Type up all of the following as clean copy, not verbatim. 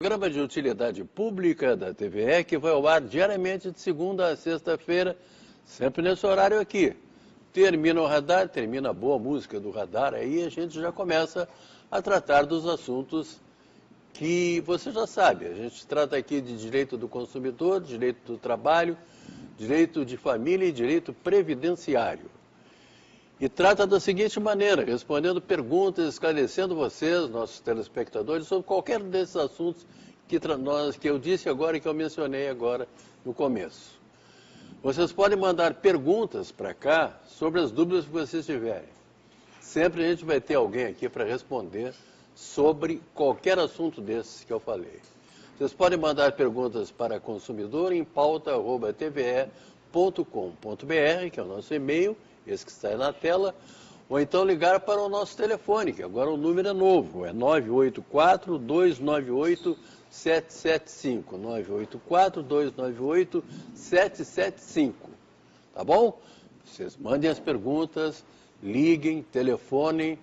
Programa de utilidade pública da TVE, que vai ao ar diariamente de segunda a sexta-feira, sempre nesse horário aqui. Termina o radar, termina a boa música do radar, aí a gente já começa a tratar dos assuntos que você já sabe. A gente trata aqui de direito do consumidor, direito do trabalho, direito de família e direito previdenciário. E trata da seguinte maneira, respondendo perguntas, esclarecendo vocês, nossos telespectadores, sobre qualquer desses assuntos que eu disse agora e que eu mencionei agora no começo. Vocês podem mandar perguntas para cá sobre as dúvidas que vocês tiverem. Sempre a gente vai ter alguém aqui para responder sobre qualquer assunto desses que eu falei. Vocês podem mandar perguntas para consumidor@tve.com.br, que é o nosso e-mail, esse que está aí na tela, ou então ligar para o nosso telefone, que agora o número é novo, é 984-298-775, 984-298-775, tá bom? Vocês mandem as perguntas, liguem, telefonem,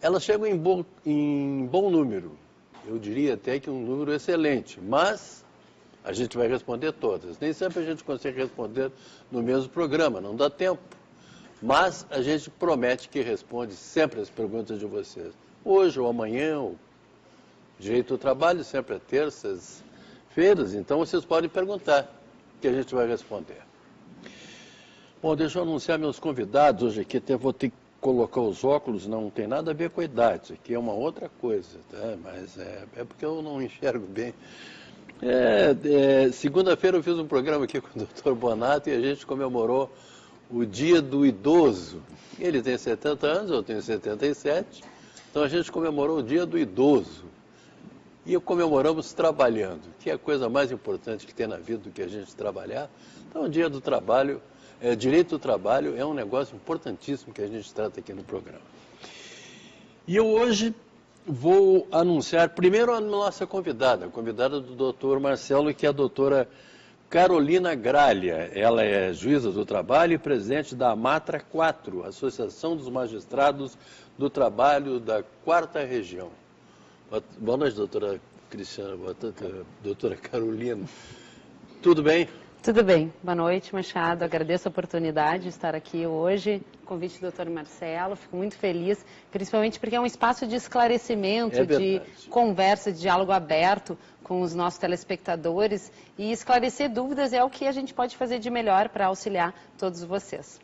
elas chegam em bom número, eu diria até que um número excelente, mas a gente vai responder todas. Nem sempre a gente consegue responder no mesmo programa, não dá tempo. Mas a gente promete que responde sempre as perguntas de vocês. Hoje ou amanhã, o Direito do Trabalho, sempre é terças-feiras, então vocês podem perguntar, que a gente vai responder. Bom, deixa eu anunciar meus convidados hoje aqui, até vou ter que colocar os óculos, não tem nada a ver com a idade, isso aqui é uma outra coisa, tá? Mas é porque eu não enxergo bem. Segunda-feira eu fiz um programa aqui com o Dr. Bonato e a gente comemorou o Dia do Idoso. Ele tem 70 anos, eu tenho 77, então a gente comemorou o Dia do Idoso. E comemoramos trabalhando, que é a coisa mais importante que tem na vida do que a gente trabalhar. Então o Dia do Trabalho, Direito do Trabalho é um negócio importantíssimo que a gente trata aqui no programa. E eu hoje vou anunciar primeiro a nossa convidada, a convidada do Dr. Marcelo, que é a doutora Carolina Gralha. Ela é juíza do trabalho e presidente da AMATRA 4, Associação dos Magistrados do Trabalho da 4ª Região. Boa noite, doutora Cristiana, boa noite, doutora Carolina. Tudo bem? Tudo bem. Boa noite, Machado. Agradeço a oportunidade de estar aqui hoje. Convite do Dr. Marcelo. Fico muito feliz, principalmente porque é um espaço de esclarecimento, de conversa, de diálogo aberto com os nossos telespectadores. E esclarecer dúvidas é o que a gente pode fazer de melhor para auxiliar todos vocês.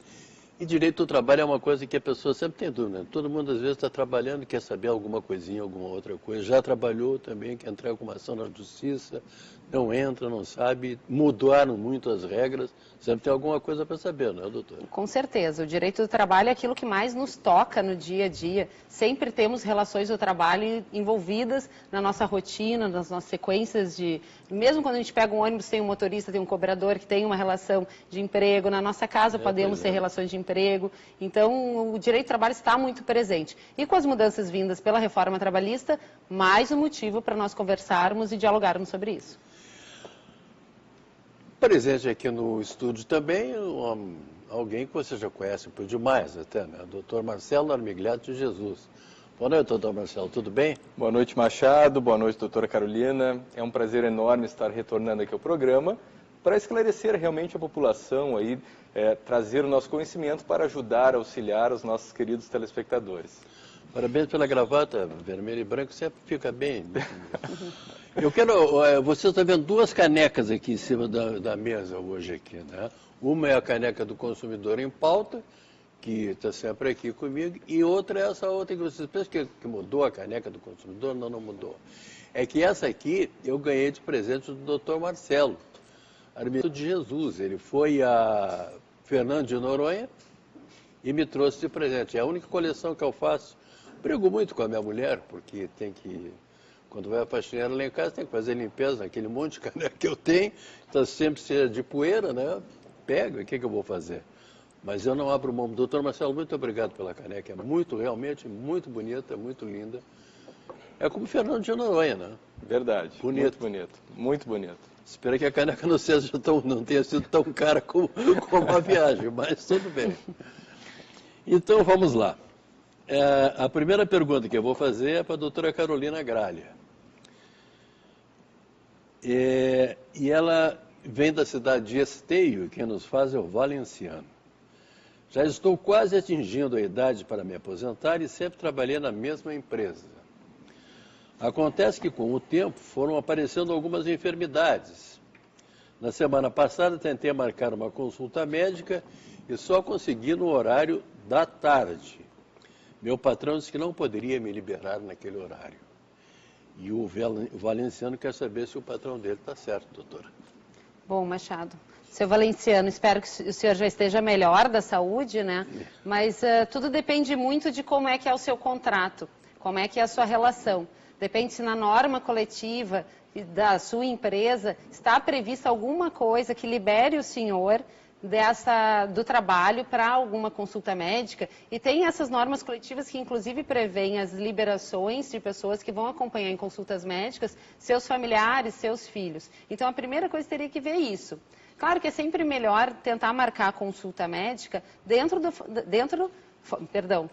E direito do trabalho é uma coisa que a pessoa sempre tem dúvida, né? Todo mundo às vezes está trabalhando, quer saber alguma coisinha, alguma outra coisa. Já trabalhou também, quer entrar com uma ação na justiça, não entra, não sabe, mudaram muito as regras, sempre tem alguma coisa para saber, não é, doutor? Com certeza, o direito do trabalho é aquilo que mais nos toca no dia a dia. Sempre temos relações do trabalho envolvidas na nossa rotina, nas nossas sequências de... Mesmo quando a gente pega um ônibus, tem um motorista, tem um cobrador que tem uma relação de emprego, na nossa casa podemos ter relações de emprego. Então, o direito do trabalho está muito presente. E com as mudanças vindas pela reforma trabalhista, mais um motivo para nós conversarmos e dialogarmos sobre isso. Presente aqui no estúdio também, alguém que você já conhece por demais até, né? O doutor Marcelo Armigliato de Jesus. Boa noite, doutor Marcelo, tudo bem? Boa noite, Machado. Boa noite, doutora Carolina. É um prazer enorme estar retornando aqui ao programa para esclarecer realmente a população, aí, trazer o nosso conhecimento para ajudar, auxiliar os nossos queridos telespectadores. Parabéns pela gravata vermelha e branca, sempre fica bem. Eu quero, você está vendo duas canecas aqui em cima da mesa hoje aqui, né? Uma é a caneca do Consumidor em Pauta, que está sempre aqui comigo, e outra é essa outra que vocês pensam que mudou a caneca do Consumidor? Não, não mudou. É que essa aqui eu ganhei de presente do Dr. Marcelo Armigliato de Jesus. Ele foi a Fernando de Noronha e me trouxe de presente. É a única coleção que eu faço. Brigo muito com a minha mulher, porque tem que... Quando vai a faxineira lá em casa, tem que fazer limpeza naquele monte de caneca que eu tenho. Está sempre cheia de poeira, né? Pego, o que eu vou fazer? Mas eu não abro mão. Doutor Marcelo, muito obrigado pela caneca. É realmente muito bonita, muito linda. É como Fernando de Noronha, né? Verdade. Bonito. Muito bonito. Muito bonito. Espero que a caneca não tenha sido tão cara como a viagem, mas tudo bem. Então, vamos lá. A primeira pergunta que eu vou fazer é para a doutora Carolina Gralha. E ela vem da cidade de Esteio, e quem nos faz é o Valenciano. Já estou quase atingindo a idade para me aposentar e sempre trabalhei na mesma empresa. Acontece que, com o tempo, foram aparecendo algumas enfermidades. Na semana passada, tentei marcar uma consulta médica e só consegui no horário da tarde. Meu patrão disse que não poderia me liberar naquele horário. E o Valenciano quer saber se o patrão dele está certo, doutora. Bom, Machado, seu Valenciano, espero que o senhor já esteja melhor da saúde, né? Mas tudo depende muito de como é que é o seu contrato, como é que é a sua relação. Depende se na norma coletiva da sua empresa está prevista alguma coisa que libere o senhor do trabalho para alguma consulta médica, e tem essas normas coletivas que inclusive prevêem as liberações de pessoas que vão acompanhar em consultas médicas seus familiares, seus filhos. Então a primeira coisa teria que ver isso. Claro que é sempre melhor tentar marcar a consulta médica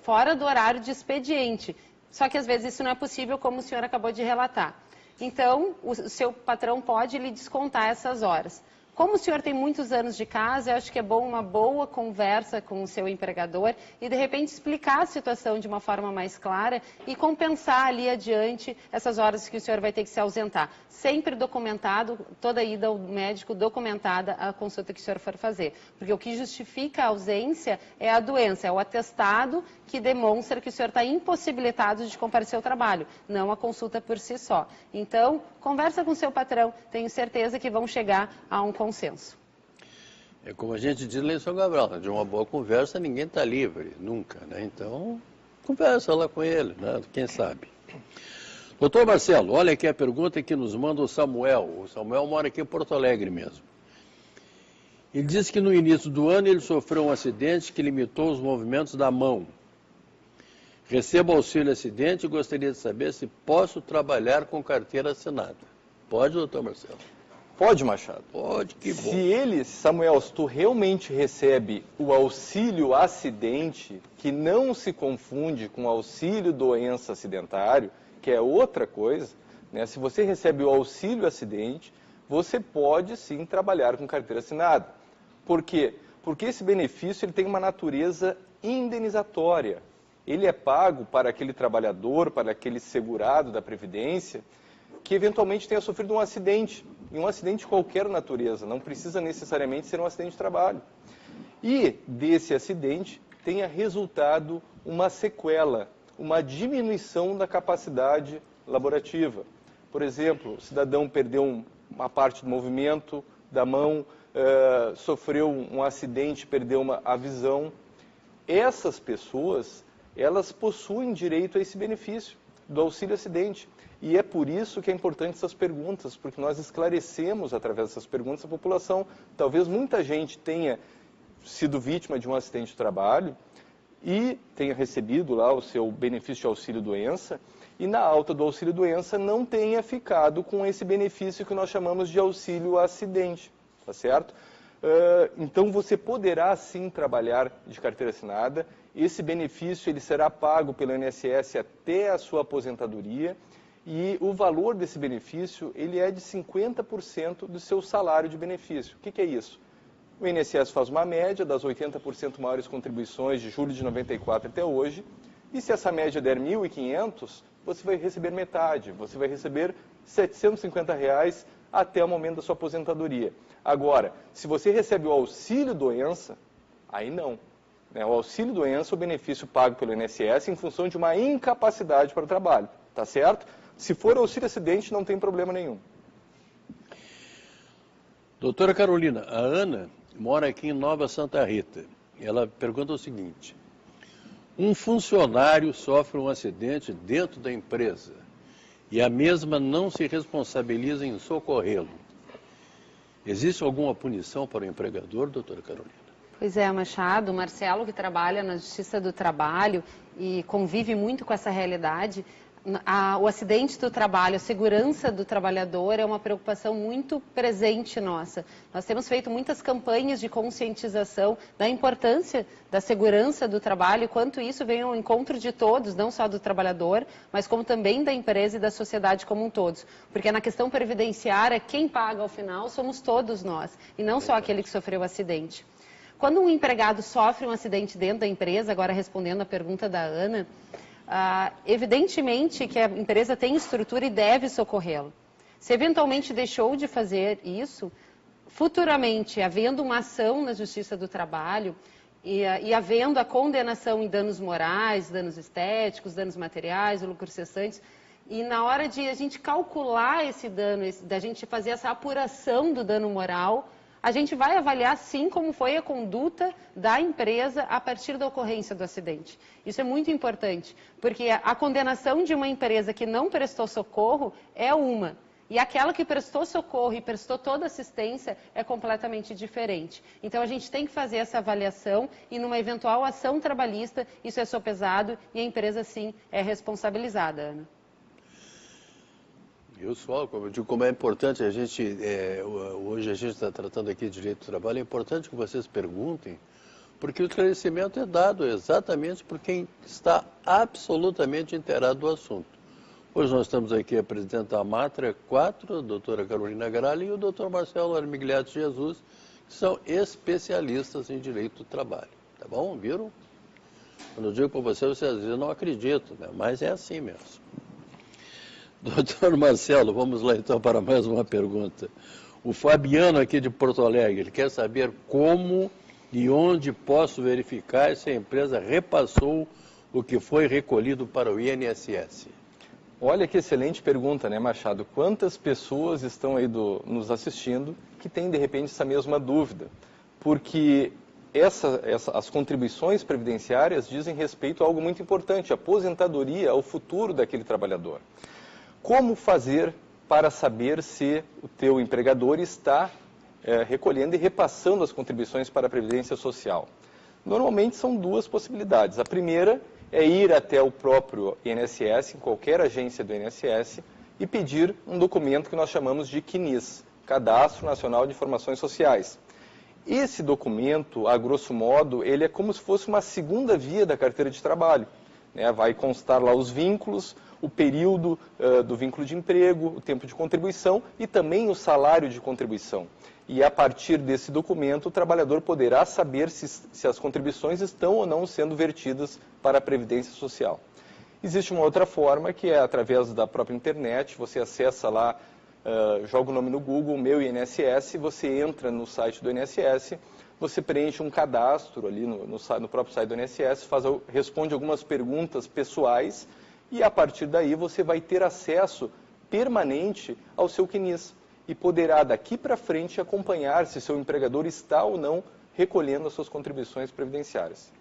fora do horário de expediente. Só que às vezes isso não é possível, como o senhor acabou de relatar. Então, o seu patrão pode lhe descontar essas horas. Como o senhor tem muitos anos de casa, eu acho que é bom uma boa conversa com o seu empregador e, de repente, explicar a situação de uma forma mais clara e compensar ali adiante essas horas que o senhor vai ter que se ausentar. Sempre documentado, toda ida ao médico documentada a consulta que o senhor for fazer. Porque o que justifica a ausência é a doença, é o atestado que demonstra que o senhor está impossibilitado de comparecer ao trabalho, não a consulta por si só. Então, conversa com o seu patrão, tenho certeza que vão chegar a um consenso. É como a gente diz lá em São Gabriel, né? De uma boa conversa ninguém está livre, nunca, né? Então, conversa lá com ele, né? Quem sabe. Doutor Marcelo, olha aqui a pergunta que nos manda o Samuel. O Samuel mora aqui em Porto Alegre mesmo. Ele disse que no início do ano ele sofreu um acidente que limitou os movimentos da mão. Recebo auxílio acidente e gostaria de saber se posso trabalhar com carteira assinada. Pode, doutor Marcelo? Pode, Machado. Pode, que bom. Samuel, se tu realmente recebe o auxílio acidente, que não se confunde com auxílio doença acidentário, que é outra coisa, né? Se você recebe o auxílio acidente, você pode sim trabalhar com carteira assinada. Por quê? Porque esse benefício ele tem uma natureza indenizatória. Ele é pago para aquele trabalhador, para aquele segurado da Previdência, que eventualmente tenha sofrido um acidente, e um acidente de qualquer natureza, não precisa necessariamente ser um acidente de trabalho. E desse acidente tenha resultado uma sequela, uma diminuição da capacidade laborativa. Por exemplo, o cidadão perdeu uma parte do movimento da mão, sofreu um acidente, perdeu a visão. Essas pessoas, elas possuem direito a esse benefício do auxílio acidente. E é por isso que é importante essas perguntas, porque nós esclarecemos através dessas perguntas a população. Talvez muita gente tenha sido vítima de um acidente de trabalho e tenha recebido lá o seu benefício de auxílio-doença, e na alta do auxílio-doença não tenha ficado com esse benefício que nós chamamos de auxílio-acidente, tá certo? Então você poderá sim trabalhar de carteira assinada. Esse benefício ele será pago pelo INSS até a sua aposentadoria, e o valor desse benefício ele é de 50% do seu salário de benefício. O que é isso? O INSS faz uma média das 80% maiores contribuições de julho de 94 até hoje, e se essa média der 1.500, você vai receber metade, você vai receber R$ 750 até o momento da sua aposentadoria. Agora, se você recebe o auxílio-doença, aí não. O auxílio-doença é o benefício pago pelo INSS em função de uma incapacidade para o trabalho, tá certo? Se for auxílio-acidente, não tem problema nenhum. Doutora Carolina, a Ana mora aqui em Nova Santa Rita. Ela pergunta o seguinte: um funcionário sofre um acidente dentro da empresa e a mesma não se responsabiliza em socorrê-lo. Existe alguma punição para o empregador, doutora Carolina? Pois é, Machado, o Marcelo, que trabalha na Justiça do Trabalho e convive muito com essa realidade, O acidente do trabalho, a segurança do trabalhador é uma preocupação muito presente nossa. Nós temos feito muitas campanhas de conscientização da importância da segurança do trabalho e quanto isso vem ao encontro de todos, não só do trabalhador, mas como também da empresa e da sociedade como um todo. Porque na questão previdenciária, quem paga ao final somos todos nós, e não só aquele que sofreu o acidente. Quando um empregado sofre um acidente dentro da empresa, agora respondendo a pergunta da Ana, evidentemente que a empresa tem estrutura e deve socorrê-lo. Se eventualmente deixou de fazer isso, futuramente, havendo uma ação na Justiça do Trabalho e havendo a condenação em danos morais, danos estéticos, danos materiais, lucros cessantes, e na hora de a gente calcular esse dano, da gente fazer essa apuração do dano moral, a gente vai avaliar, sim, como foi a conduta da empresa a partir da ocorrência do acidente. Isso é muito importante, porque a condenação de uma empresa que não prestou socorro é uma, e aquela que prestou socorro e prestou toda assistência é completamente diferente. Então, a gente tem que fazer essa avaliação e, numa eventual ação trabalhista, isso é sopesado e a empresa, sim, é responsabilizada, Ana. Eu só, como eu digo, como é importante a gente, hoje a gente está tratando aqui de direito do trabalho, é importante que vocês perguntem, porque o esclarecimento é dado exatamente por quem está absolutamente inteirado do assunto. Hoje nós estamos aqui a presidente da Matra 4, a doutora Carolina Gralli e o doutor Marcelo Armigliato Jesus, que são especialistas em direito do trabalho. Tá bom? Viram? Quando eu digo para vocês às vezes não acreditam, né? Mas é assim mesmo. Doutor Marcelo, vamos lá então para mais uma pergunta. O Fabiano aqui de Porto Alegre, ele quer saber como e onde posso verificar se a empresa repassou o que foi recolhido para o INSS. Olha que excelente pergunta, né, Machado? Quantas pessoas estão aí nos assistindo que têm, de repente, essa mesma dúvida? Porque as contribuições previdenciárias dizem respeito a algo muito importante, a aposentadoria, ao futuro daquele trabalhador. Como fazer para saber se o teu empregador está recolhendo e repassando as contribuições para a Previdência Social? Normalmente são duas possibilidades. A primeira é ir até o próprio INSS, em qualquer agência do INSS, e pedir um documento que nós chamamos de CNIS, Cadastro Nacional de Informações Sociais. Esse documento, a grosso modo, ele é como se fosse uma segunda via da carteira de trabalho. Né? Vai constar lá os vínculos, o período do vínculo de emprego, o tempo de contribuição e também o salário de contribuição. E a partir desse documento, o trabalhador poderá saber se as contribuições estão ou não sendo vertidas para a Previdência Social. Existe uma outra forma, que é através da própria internet, você acessa lá, joga o nome no Google, Meu INSS, você entra no site do INSS, você preenche um cadastro ali no próprio site do INSS, responde algumas perguntas pessoais, e a partir daí você vai ter acesso permanente ao seu CNIS e poderá daqui para frente acompanhar se seu empregador está ou não recolhendo as suas contribuições previdenciárias.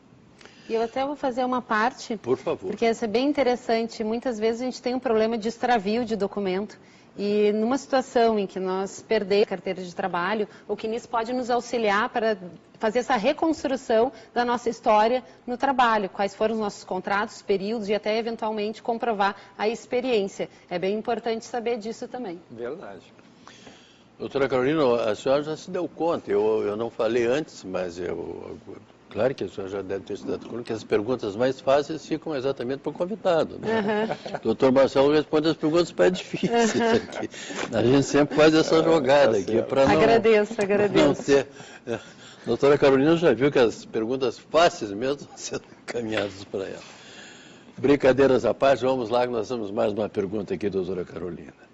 E eu até vou fazer uma parte, por favor, porque isso é bem interessante. Muitas vezes a gente tem um problema de extravio de documento. E numa situação em que nós perdemos a carteira de trabalho, o CNIS pode nos auxiliar para fazer essa reconstrução da nossa história no trabalho, quais foram os nossos contratos, períodos e até eventualmente comprovar a experiência. É bem importante saber disso também. Verdade. Doutora Carolina, a senhora já se deu conta, eu não falei antes, mas claro que a senhora já deve ter se dado conta que as perguntas mais fáceis ficam exatamente para o convidado. Né? O doutor Marcelo responde as perguntas mais difíceis aqui. A gente sempre faz essa jogada aqui para não... Agradeço. Não ter... Doutora Carolina já viu que as perguntas fáceis mesmo estão sendo encaminhadas para ela. Brincadeiras à parte, vamos lá que nós temos mais uma pergunta aqui, doutora Carolina.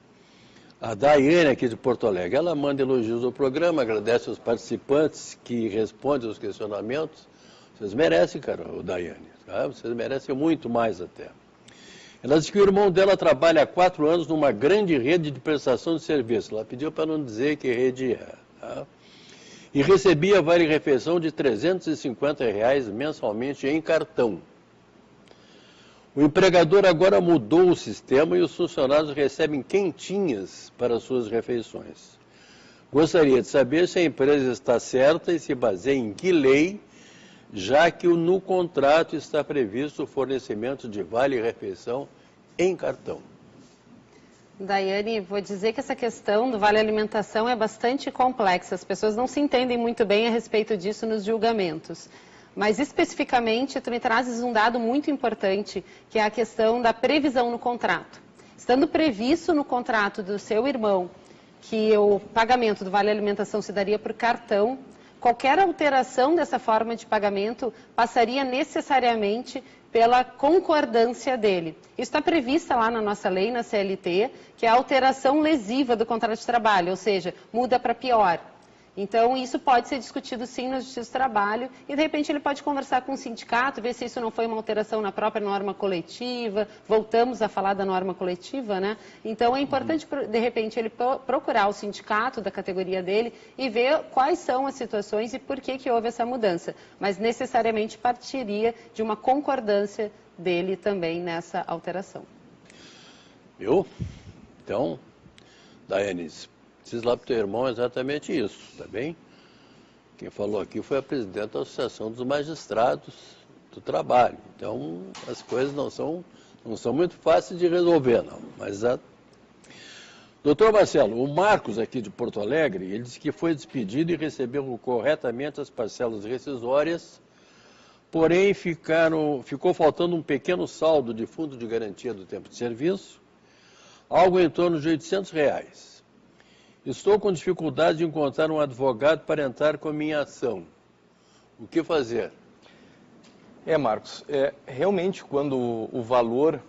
A Daiane, aqui de Porto Alegre, ela manda elogios ao programa, agradece aos participantes que respondem aos questionamentos. Vocês merecem, cara, o Daiane, tá? Vocês merecem muito mais até. Ela diz que o irmão dela trabalha há 4 anos numa grande rede de prestação de serviço. Ela pediu para não dizer que rede é, tá? E recebia vale-refeição de R$ 350 mensalmente em cartão. O empregador agora mudou o sistema e os funcionários recebem quentinhas para suas refeições. Gostaria de saber se a empresa está certa e se baseia em que lei, já que no contrato está previsto o fornecimento de vale-refeição em cartão. Daiane, vou dizer que essa questão do vale alimentação é bastante complexa. As pessoas não se entendem muito bem a respeito disso nos julgamentos. Mas, especificamente, tu me trazes um dado muito importante, que é a questão da previsão no contrato. Estando previsto no contrato do seu irmão que o pagamento do vale alimentação se daria por cartão, qualquer alteração dessa forma de pagamento passaria necessariamente pela concordância dele. Isso está prevista lá na nossa lei, na CLT, que é a alteração lesiva do contrato de trabalho, ou seja, muda para pior. Então, isso pode ser discutido sim na Justiça do Trabalho e, de repente, ele pode conversar com o sindicato, ver se isso não foi uma alteração na própria norma coletiva. Voltamos a falar da norma coletiva, né? Então, é importante, de repente, ele procurar o sindicato da categoria dele e ver quais são as situações e por que houve essa mudança. Mas, necessariamente, partiria de uma concordância dele também nessa alteração. Viu? Então, Daiane, diz lá para o teu irmão exatamente isso, tá bem? Quem falou aqui foi a presidente da Associação dos Magistrados do Trabalho. Então, as coisas não são muito fáceis de resolver, não. Mas, doutor Marcelo, o Marcos aqui de Porto Alegre, ele disse que foi despedido e recebeu corretamente as parcelas rescisórias, porém ficou faltando um pequeno saldo de fundo de garantia do tempo de serviço, algo em torno de R$800. Estou com dificuldade de encontrar um advogado para entrar com a minha ação. O que fazer? Marcos, realmente quando o valor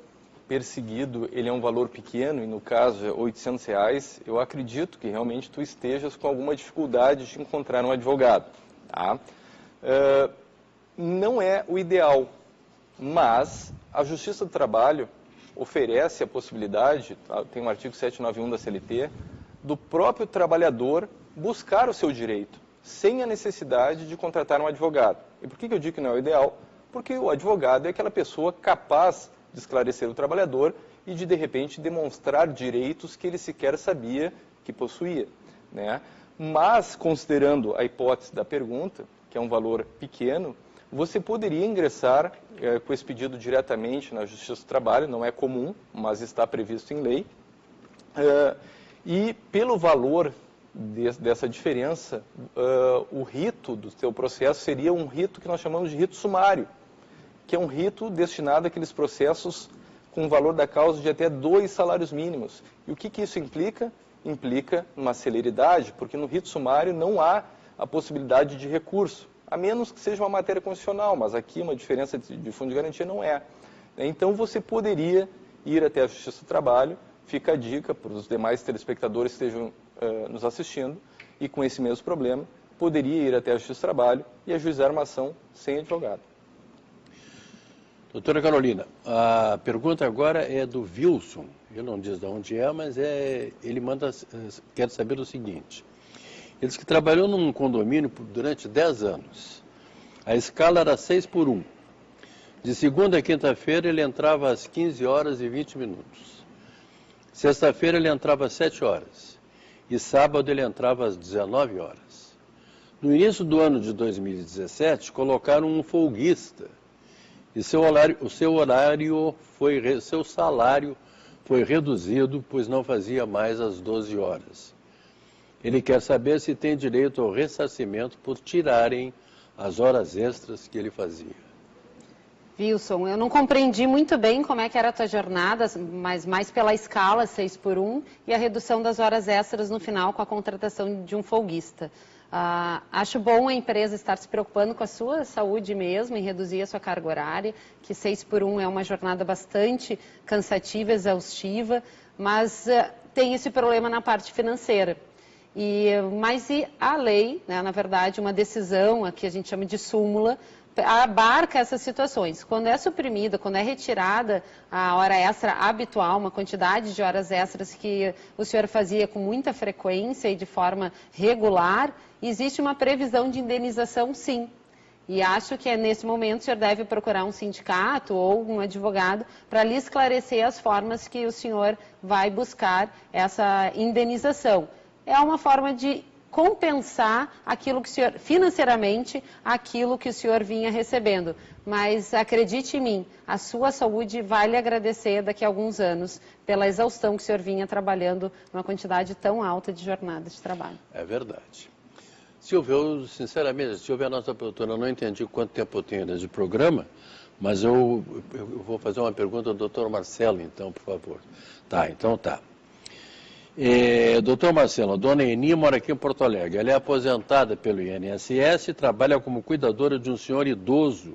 perseguido ele é um valor pequeno, e no caso é R$800, eu acredito que realmente tu estejas com alguma dificuldade de encontrar um advogado. Tá? Não é o ideal, mas a Justiça do Trabalho oferece a possibilidade, tem um artigo 791 da CLT, do próprio trabalhador buscar o seu direito, sem a necessidade de contratar um advogado. E por que eu digo que não é o ideal? Porque o advogado é aquela pessoa capaz de esclarecer o trabalhador e de repente, demonstrar direitos que ele sequer sabia que possuía, né? Mas, considerando a hipótese da pergunta, que é um valor pequeno, você poderia ingressar com esse pedido diretamente na Justiça do Trabalho, não é comum, mas está previsto em lei. E pelo valor dessa diferença, o rito do seu processo seria um rito que nós chamamos de rito sumário, que é um rito destinado àqueles processos com valor da causa de até 2 salários mínimos. E o que isso implica? Implica uma celeridade, porque no rito sumário não há a possibilidade de recurso, a menos que seja uma matéria constitucional, mas aqui uma diferença de fundo de garantia não é. Então você poderia ir até a Justiça do Trabalho. Fica a dica para os demais telespectadores que estejam nos assistindo e com esse mesmo problema, poderia ir até a Justiça do Trabalho e ajuizar uma ação sem advogado. Doutora Carolina, a pergunta agora é do Wilson. Ele não diz de onde é, mas ele quer saber o seguinte. Ele diz que trabalhou num condomínio durante 10 anos. A escala era 6x1. De segunda a quinta-feira ele entrava às 15 horas e 20 minutos. Sexta-feira ele entrava às 7 horas e sábado ele entrava às 19 horas. No início do ano de 2017, colocaram um folguista e seu salário foi reduzido, pois não fazia mais as 12 horas. Ele quer saber se tem direito ao ressarcimento por tirarem as horas extras que ele fazia. Wilson, eu não compreendi muito bem como é que era a tua jornada, mas mais pela escala 6x1 e a redução das horas extras no final com a contratação de um folguista. Acho bom a empresa estar se preocupando com a sua saúde mesmo, em reduzir a sua carga horária, que 6x1 é uma jornada bastante cansativa, exaustiva, mas tem esse problema na parte financeira. Mas a lei, né, na verdade, uma decisão, que a gente chama de súmula, abarca essas situações. Quando é suprimida, quando é retirada a hora extra habitual, uma quantidade de horas extras que o senhor fazia com muita frequência e de forma regular, existe uma previsão de indenização, sim. E acho que nesse momento o senhor deve procurar um sindicato ou um advogado para lhe esclarecer as formas que o senhor vai buscar essa indenização. É uma forma de compensar aquilo que o senhor, financeiramente, aquilo que o senhor vinha recebendo. Mas acredite em mim, a sua saúde vai lhe agradecer daqui a alguns anos pela exaustão que o senhor vinha trabalhando numa quantidade tão alta de jornadas de trabalho. É verdade. Silvio, eu, sinceramente, Silvio, a nossa produtora, eu não entendi quanto tempo eu tenho ainda de programa, mas eu vou fazer uma pergunta ao doutor Marcelo, então, por favor. Tá, então tá. Doutor Marcelo, a dona Eni mora aqui em Porto Alegre. Ela é aposentada pelo INSS e trabalha como cuidadora de um senhor idoso.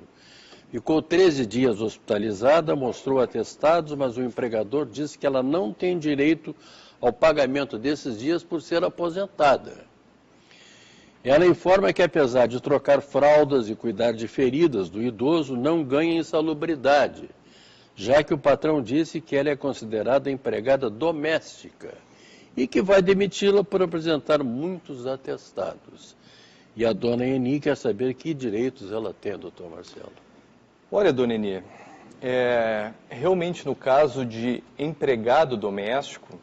Ficou 13 dias hospitalizada, mostrou atestados, mas o empregador disse que ela não tem direito ao pagamento desses dias por ser aposentada. Ela informa que, apesar de trocar fraldas e cuidar de feridas do idoso, não ganha insalubridade, já que o patrão disse que ela é considerada empregada doméstica e que vai demiti-la por apresentar muitos atestados. E a dona Eni quer saber que direitos ela tem, doutor Marcelo. Olha, dona Eni, realmente no caso de empregado doméstico,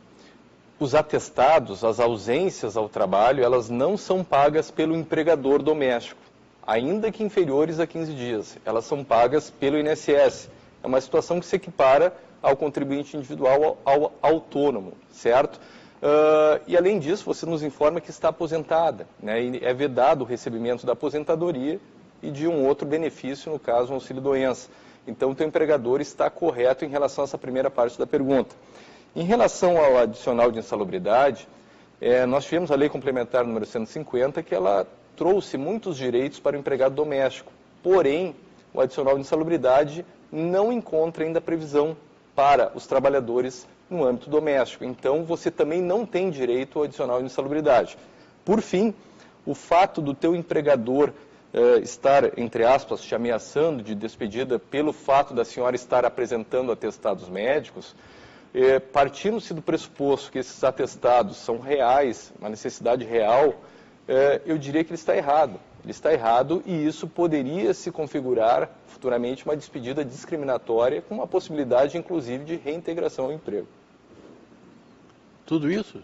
os atestados, as ausências ao trabalho, elas não são pagas pelo empregador doméstico, ainda que inferiores a 15 dias. Elas são pagas pelo INSS. É uma situação que se equipara ao contribuinte individual, ao autônomo, certo? E além disso, você nos informa que está aposentada, né? E é vedado o recebimento da aposentadoria e de um outro benefício, no caso, um auxílio-doença. Então, o teu empregador está correto em relação a essa primeira parte da pergunta. Em relação ao adicional de insalubridade, nós tivemos a Lei Complementar número 150, que ela trouxe muitos direitos para o empregado doméstico. Porém, o adicional de insalubridade não encontra ainda previsão para os trabalhadores no âmbito doméstico. Então, você também não tem direito ao adicional de insalubridade. Por fim, o fato do teu empregador estar, entre aspas, te ameaçando de despedida pelo fato da senhora estar apresentando atestados médicos, partindo-se do pressuposto que esses atestados são reais, uma necessidade real, eu diria que ele está errado. Ele está errado e isso poderia se configurar futuramente uma despedida discriminatória com uma possibilidade, inclusive, de reintegração ao emprego. Tudo isso?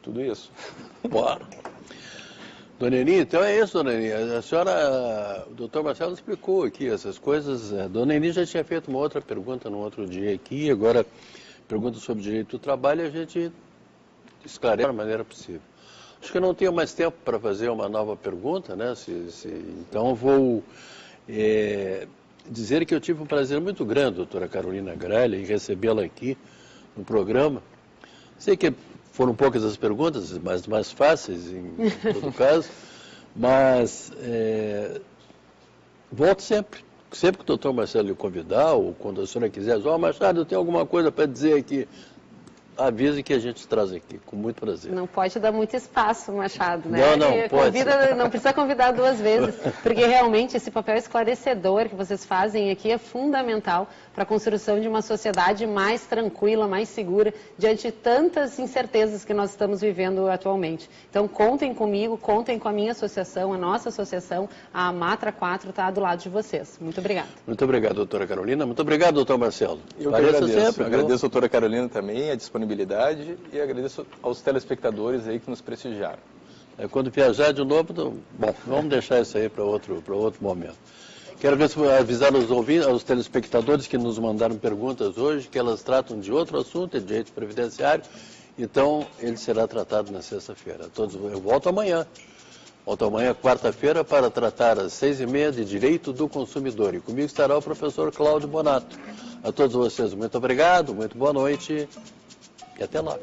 Tudo isso. Bora. Dona Eni, então é isso, dona Eni. A senhora, o doutor Marcelo explicou aqui essas coisas. A dona Eni já tinha feito uma outra pergunta no outro dia aqui, agora pergunta sobre direito do trabalho e a gente esclarece da maneira possível. Acho que eu não tenho mais tempo para fazer uma nova pergunta, né? Então vou dizer que eu tive um prazer muito grande, doutora Carolina Gralha, em recebê-la aqui no programa. Sei que foram poucas as perguntas, mas mais fáceis em todo caso, mas volto sempre. Sempre que o doutor Marcelo lhe convidar, ou quando a senhora quiser, Machado, eu tenho alguma coisa para dizer aqui, avise que a gente traz aqui, com muito prazer. Não pode dar muito espaço, Machado, né? Não pode. Não precisa convidar 2 vezes, porque realmente esse papel esclarecedor que vocês fazem aqui é fundamental para a construção de uma sociedade mais tranquila, mais segura, diante de tantas incertezas que nós estamos vivendo atualmente. Então, contem comigo, contem com a minha associação, a nossa associação, a Matra 4 está do lado de vocês. Muito obrigada. Muito obrigado, doutora Carolina. Muito obrigado, doutor Marcelo. Eu que agradeço. Sempre, agradeço, doutora Carolina, também, a disponibilidade e agradeço aos telespectadores aí que nos prestigiaram. Quando viajar de novo, bom, vamos deixar isso aí para outro momento. Quero avisar aos telespectadores que nos mandaram perguntas hoje, que elas tratam de outro assunto, de direito previdenciário, então ele será tratado na sexta-feira. Eu volto amanhã. Volto amanhã, quarta-feira, para tratar às 6h30 de Direito do Consumidor. E comigo estará o professor Cláudio Bonato. A todos vocês, muito obrigado, muito boa noite e até lá.